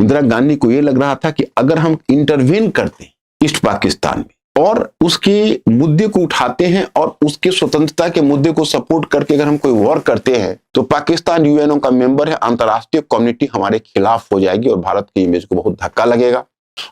इंदिरा गांधी को ये लग रहा था कि अगर हम इंटरवीन करते हैं ईस्ट पाकिस्तान में और उसके मुद्दे को उठाते हैं और उसके स्वतंत्रता के मुद्दे को सपोर्ट करके अगर हम कोई वॉर करते हैं तो पाकिस्तान यूएनओ का मेंबर है, अंतर्राष्ट्रीय कम्युनिटी हमारे खिलाफ हो जाएगी और भारत की इमेज को बहुत धक्का लगेगा।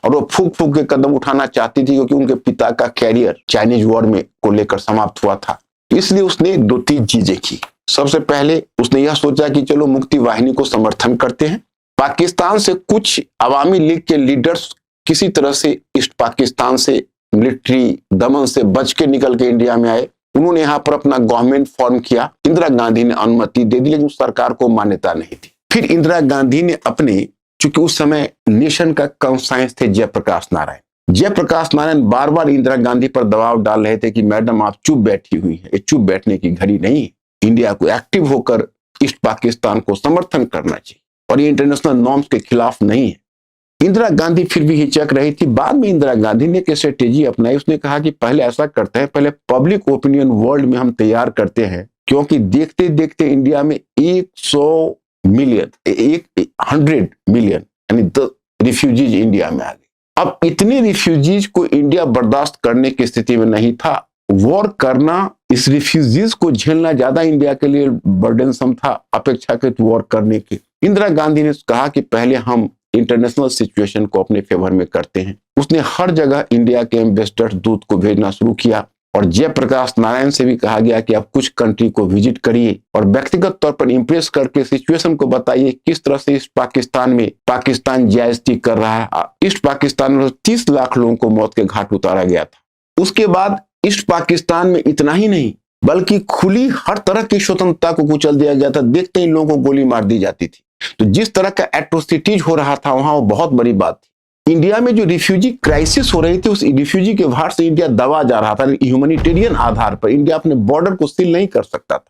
और वो फूक फूक के कदम उठाना चाहती थी क्योंकि उनके पिता का कैरियर चाइनीज वॉर में को लेकर समाप्त हुआ था। इसलिए उसने 2-3 चीजें की। सबसे पहले उसने यह सोचा कि चलो मुक्ति वाहिनी को समर्थन करते हैं। पाकिस्तान से कुछ अवामी लीग के लीडर्स किसी तरह से ईस्ट पाकिस्तान से मिलिट्री दमन से बच के निकल के इंडिया में आए। उन्होंने यहाँ पर अपना गवर्नमेंट फॉर्म किया। इंदिरा गांधी ने अनुमति दे दी, लेकिन सरकार को मान्यता नहीं थी। फिर इंदिरा गांधी ने अपने, चूंकि उस समय नेशन का कंसाइंस थे जयप्रकाश नारायण। जयप्रकाश नारायण बार बार इंदिरा गांधी पर दबाव डाल रहे थे कि मैडम आप चुप बैठी हुई है, ये चुप बैठने की घड़ी नहीं, इंडिया को एक्टिव होकर ईस्ट पाकिस्तान को समर्थन करना चाहिए और ये इंटरनेशनल नॉर्म्स के खिलाफ नहीं है। इंदिरा गांधी फिर भी हिचक रही थी। बाद में इंदिरा गांधी ने एक स्ट्रेटेजी अपनाई। उसने कहा कि पहले ऐसा करते हैं, पहले पब्लिक ओपिनियन वर्ल्ड में हम तैयार करते हैं, क्योंकि देखते देखते इंडिया में 100 मिलियन 100 मिलियन यानी 10 रिफ्यूजीज इंडिया में आ गए। अब इतने रिफ्यूजीज को इंडिया बर्दाश्त करने की स्थिति में नहीं था। वॉर करना, इस रिफ्यूजीज को झेलना ज्यादा इंडिया के लिए बर्डनसम था अपेक्षाकृत वॉर करने के। इंदिरा गांधी ने कहा कि पहले हम इंटरनेशनल सिचुएशन को अपने फेवर में करते हैं। उसने हर जगह इंडिया के एम्बेसडर दूत को भेजना शुरू किया और जयप्रकाश नारायण से भी कहा गया कि आप कुछ कंट्री को विजिट करिए और व्यक्तिगत तौर पर इंप्रेस करके सिचुएशन को बताइए किस तरह से ईस्ट पाकिस्तान में पाकिस्तान ज्यादती कर रहा है। ईस्ट पाकिस्तान में 30 लाख लोगों को मौत के घाट उतारा गया था। उसके बाद ईस्ट पाकिस्तान में इतना ही नहीं बल्कि खुली हर तरह की स्वतंत्रता को कुचल दिया गया था। देखते ही लोगों को गोली मार दी जाती थी। तो जिस तरह का एट्रोसिटीज हो रहा था वहां, वो बहुत बड़ी बात थी। इंडिया में जो रिफ्यूजी क्राइसिस हो रही थी, उस रिफ्यूजी के भार से इंडिया दबा जा रहा था। ह्यूमैनिटेरियन आधार पर इंडिया अपने बॉर्डर को सील नहीं कर सकता था।